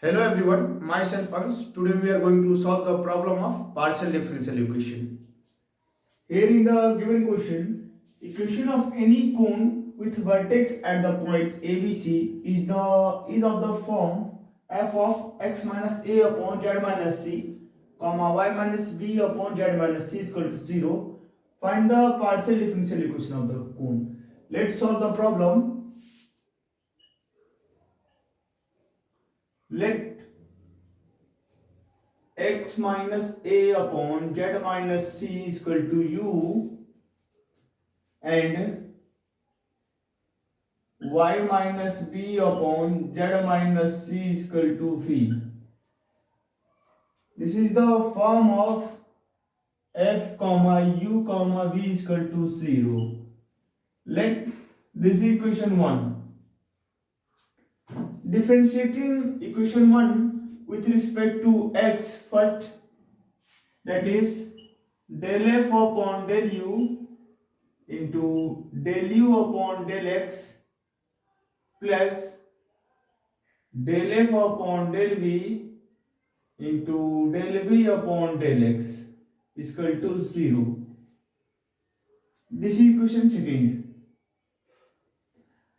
Hello everyone, myself Ans. Today we are going to solve the problem of partial differential equation. Here in the given question, equation of any cone with vertex at the point ABC is of the form f of x minus a upon z minus c, comma y minus b upon z minus c is equal to 0. Find the partial differential equation of the cone. Let's solve the problem. Let x minus a upon z minus c is equal to u and y minus b upon z minus c is equal to v. This is the form of f comma u comma v is equal to 0. Let this equation 1. Differentiating equation 1 with respect to x first, that is del f upon del u into del u upon del x plus del f upon del v into del v upon del x is equal to 0. This is equation second.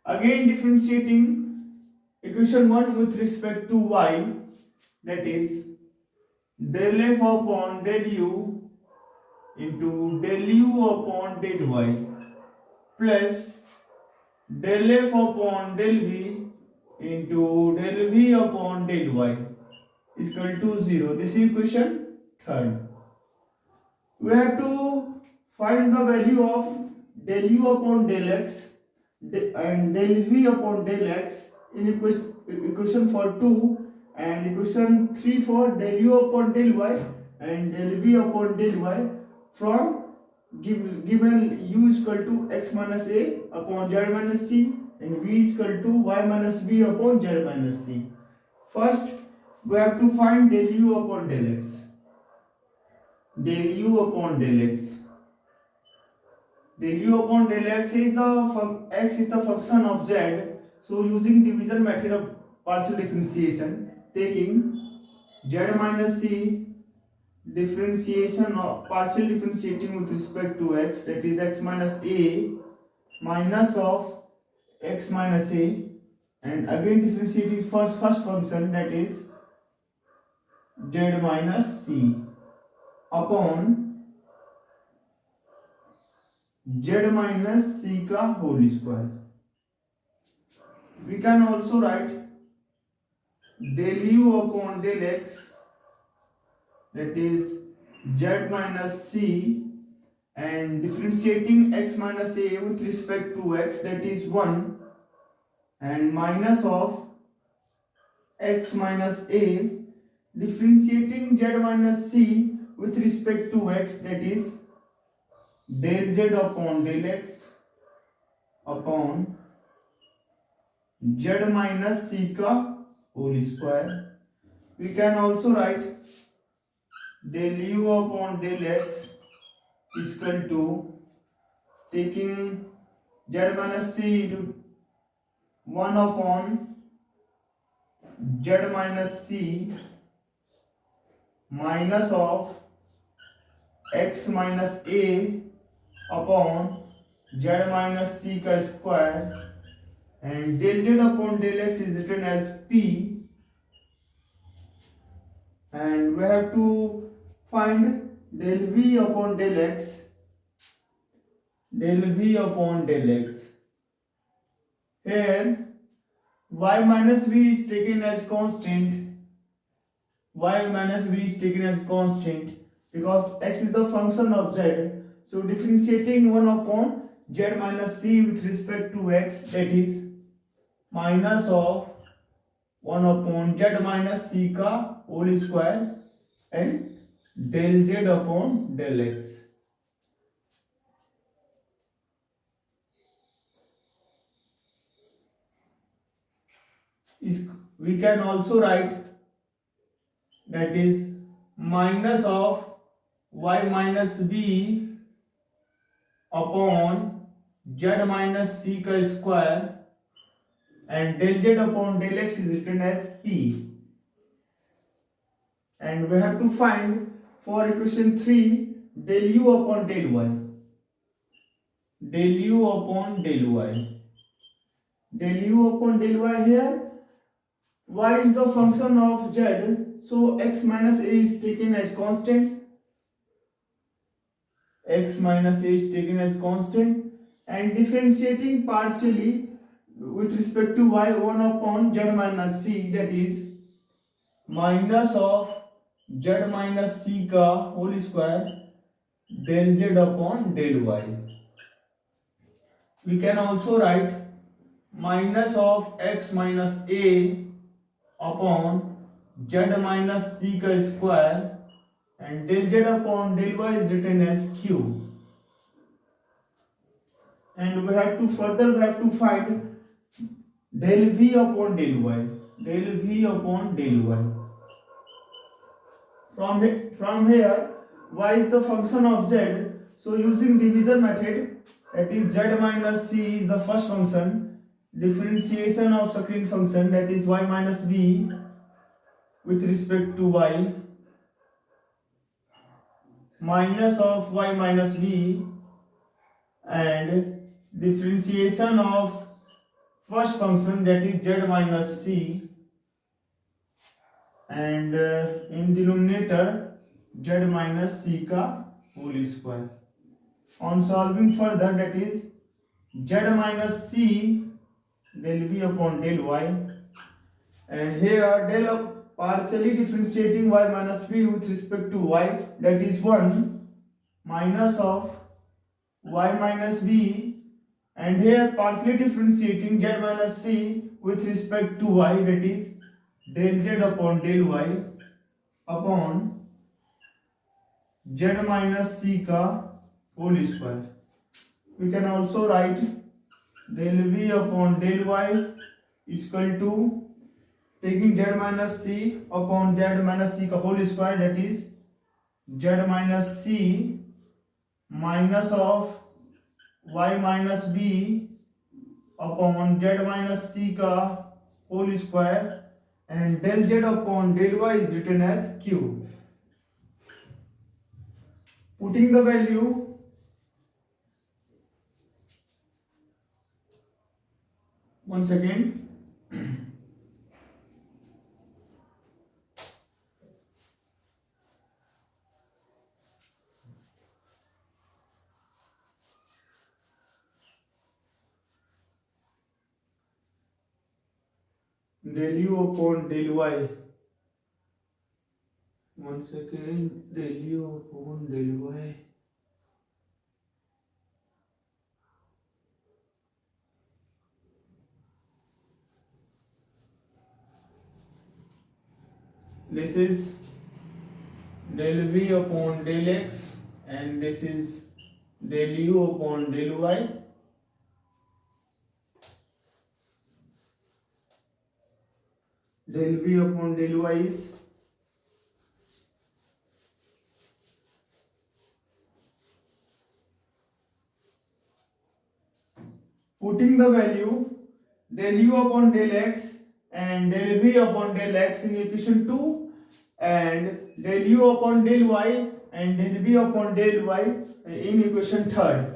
Again differentiating equation 1 with respect to y, that is del f upon del u into del u upon del y plus del f upon del v into del v upon del y is equal to 0. This is equation third. We have to find the value of del u upon del x and del v upon del x in equation for 2 and equation 3 for del u upon del y and del v upon del y from given u is equal to x minus a upon z minus c and v is equal to y minus b upon z minus c. First, we have to find del u upon del x. Del u upon del x. Del u upon del x is the function of z. So using division method of partial differentiation, taking z minus c differentiation of partial differentiating with respect to x, that is x minus a minus of x minus a, and again differentiating first function, that is z minus c upon z minus c का whole square. We can also write del u upon del x, that is z minus c, and differentiating x minus a with respect to x, that is 1, and minus of x minus a, differentiating z minus c with respect to x, that is del z upon del x upon z minus c का whole square. We can also write del u upon del x is equal to, taking z minus c into 1 upon z minus c minus of x minus a upon z minus c का square, and del z upon del x is written as p, and we have to find del v upon del x. Del v upon del x. Here y minus v is taken as constant. Y minus v is taken as constant because x is the function of z. So differentiating 1 upon z minus c with respect to x, that is minus of 1 upon z minus c का whole square and del z upon del x. We can also write, that is minus of y minus b upon z minus c का square and del z upon del x is written as p. and we have to find for equation 3 del u upon del y. Del u upon del y. Del u upon del y here. Y is the function of z, so x minus a is taken as constant. X minus a is taken as constant, and differentiating partially with respect to y 1 upon z minus c, that is minus of z minus c का whole square del z upon del y. We can also write minus of x minus a upon z minus c का square, and del z upon del y is written as q. And we have to find del v upon del y. Del v upon del y. From here, y is the function of z. So using division method, that is z minus c is the first function. Differentiation of second function, that is y minus b with respect to y, minus of y minus b, and differentiation of first function, that is z minus c, and in denominator z minus c का whole square. On solving further, that is z minus c del v upon del y, and here del of partially differentiating y minus b with respect to y, that is 1 minus of y minus b, and here partially differentiating z minus c with respect to y, that is del z upon del y upon z minus c का whole square. We can also write del v upon del y is equal to taking z minus c upon z minus c का whole square, that is z minus c minus of y minus b upon z minus c का whole square, and del z upon del y is written as q. Putting the value, one second. Del u upon del y. One second. Del u upon del y. This is del v upon del x, and this is del u upon del y. Del v upon del y is putting the value del u upon del x and del v upon del x in equation 2, and del u upon del y and del v upon del y in equation 3.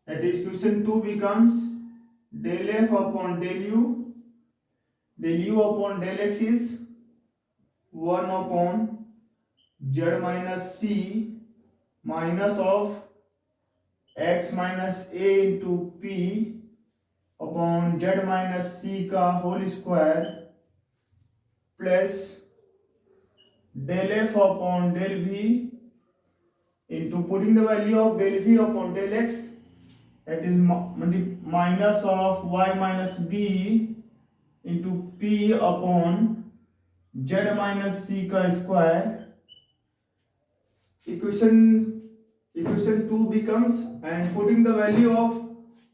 That is, equation 2 becomes del f upon del u upon del x is 1 upon z minus c minus of x minus a into p upon z minus c का whole square plus del f upon del v into putting the value of del v upon del x, that is minus of y minus b into p upon z minus c का square. Equation 2 becomes, and putting the value of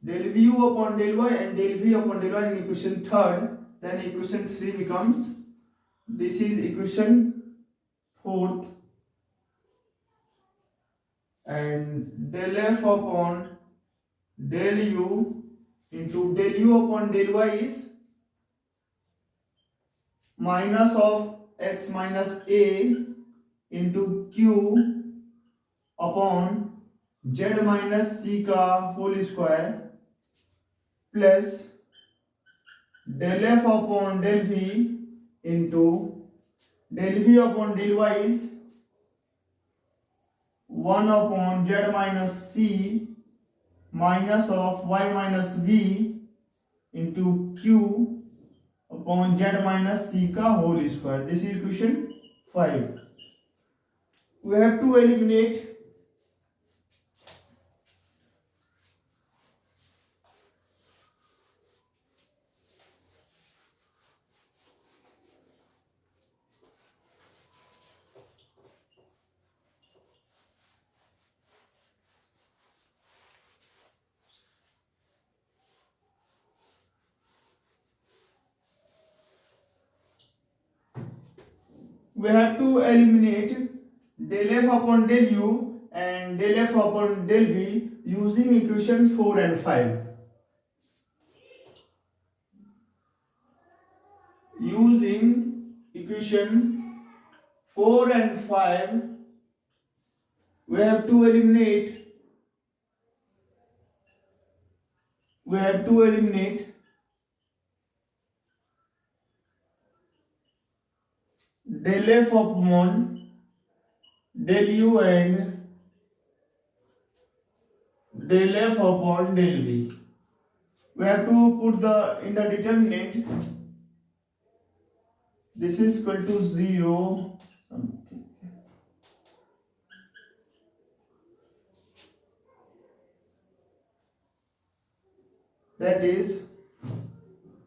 del v u upon del y and del v upon del y in equation 3, then equation 3 becomes, this is equation 4th, and del f upon del u into del u upon del y is minus of x minus a into q upon z minus c का whole square plus del f upon del v into del v upon del y is 1 upon z minus c minus of y minus v into q upon z minus c का whole square. This is equation 5. We have to eliminate del f upon del u and del f upon del v using equation 4 and 5. Using equation 4 and 5, we have to eliminate del f upon del u and del f upon del v. We have to put the in the determinant. This is equal to 0 something. That is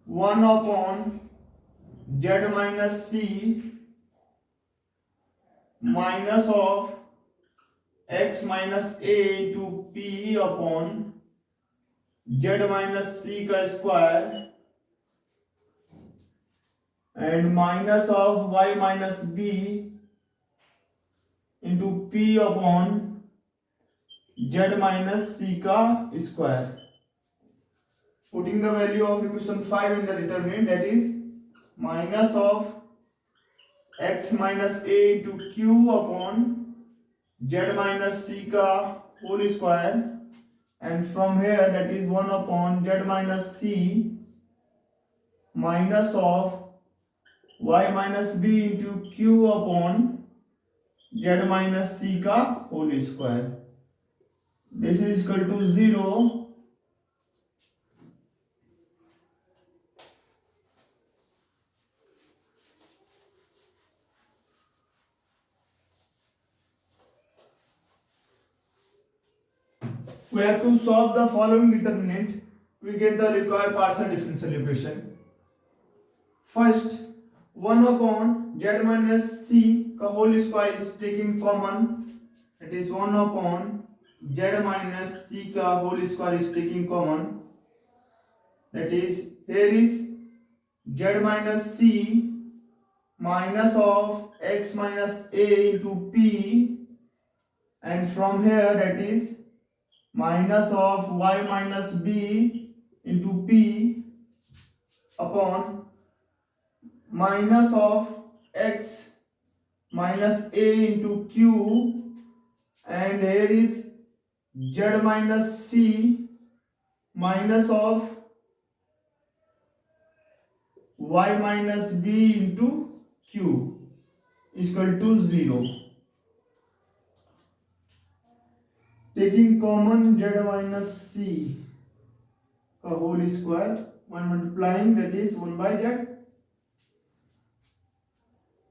1 upon z minus c minus of x minus a into p upon z minus c का square and minus of y minus b into p upon z minus c का square. Putting the value of equation 5 in the determinant, that is minus of x minus a into q upon z minus c का whole square and from here that is 1 upon z minus c minus of y minus b into q upon z minus c का whole square. This is equal to 0. We have to solve the following determinant. We get the required partial differential equation. First, 1 upon z minus c का whole square is taking common. It is 1 upon z minus c का whole square is taking common. That is, here is z minus c minus of x minus a into p and from here that is minus of y minus b into p upon minus of x minus a into q and here is z minus c minus of y minus b into q is equal to 0. Taking common z minus c का whole square, when multiplying that is 1 by z.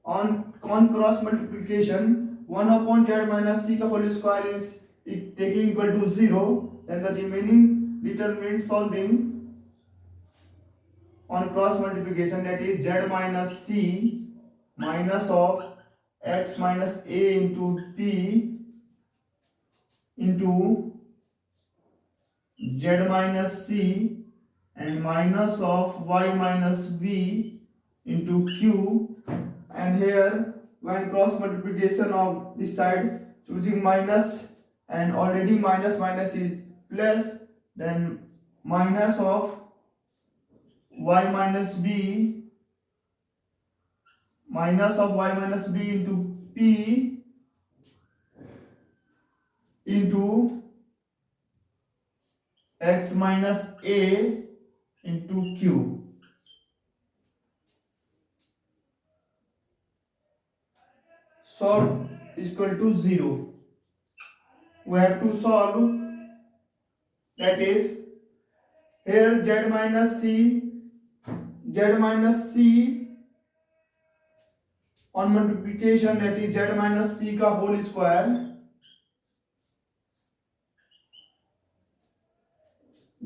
On cross multiplication 1 upon z minus c का whole square is taking equal to 0, then the remaining determinant solving on cross multiplication, that is z minus c minus of x minus a into p into z minus c and minus of y minus b into q, and here when cross multiplication of this side choosing minus and already minus minus is plus, then minus of y minus b minus of y minus b into p into x minus a into q. Solve is equal to 0. We have to solve, that is, here z minus c on multiplication, that is z minus c का whole square,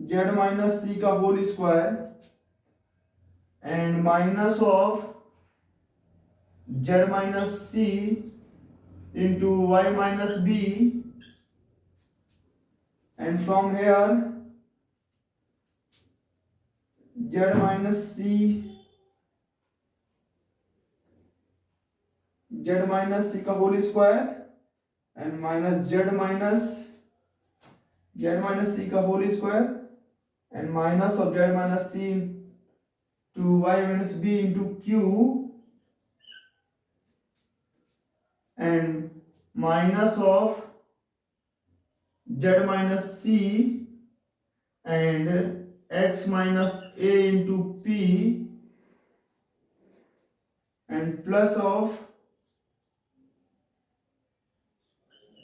z minus c का whole square and minus of z minus c into y minus b, and from here z minus c का whole square and minus z minus c का whole square and minus of z minus c to y minus b into q and minus of z minus c and x minus a into p and plus of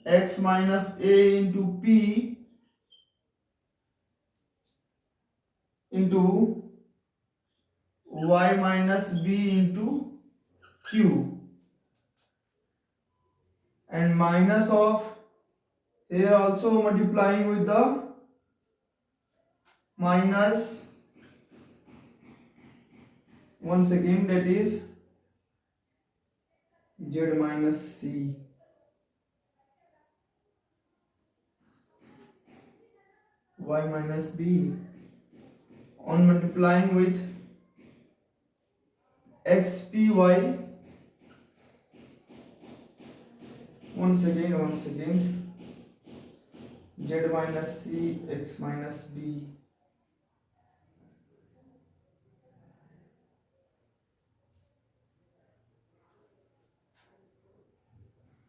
x minus a into p into y minus b into q and minus of, here also multiplying with the minus, once again, that is z minus c y minus b on multiplying with xpy, once again z minus c x minus b.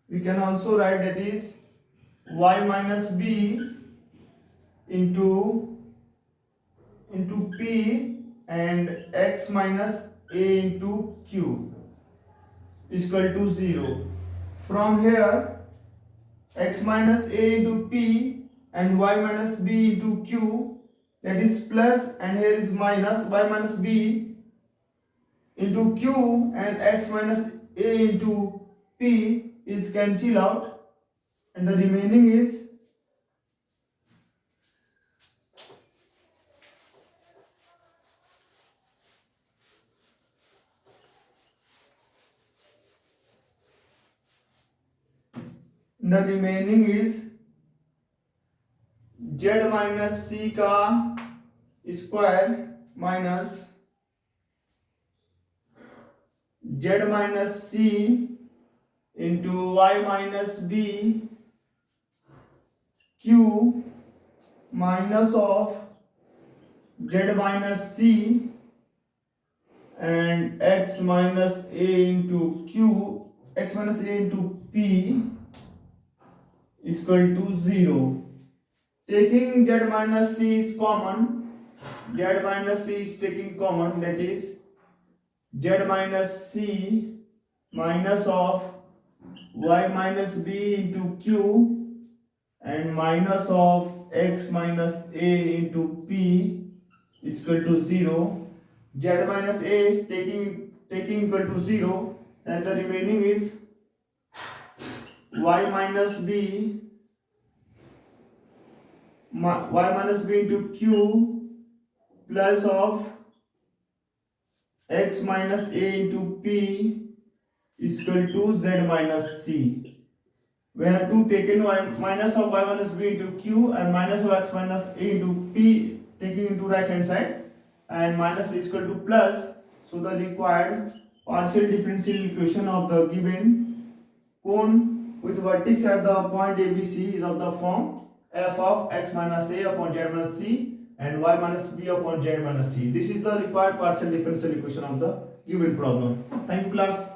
We can also write, that is y minus b into p and x minus a into q is equal to 0. From here x minus a into p and y minus b into q, that is plus, and here is minus y minus b into q and x minus a into p is cancelled out, and the remaining is z minus c का square minus z minus c into y minus b q minus of z minus c and x minus a into q, x minus a into p is equal to 0. Taking z minus c is common, z minus c is taking common, that is z minus c minus of y minus b into q and minus of x minus a into p is equal to 0. Z minus a taking equal to 0, and the remaining is y minus b into q plus of x minus a into p is equal to z minus c. We have to take in minus of y minus b into q and minus of x minus a into p taking into right hand side, and minus is equal to plus, so the required partial differential equation of the given cone with vertex at the point ABC is of the form f of x minus a upon z minus c and y minus b upon z minus c. This is the required partial differential equation of the given problem. Thank you, class.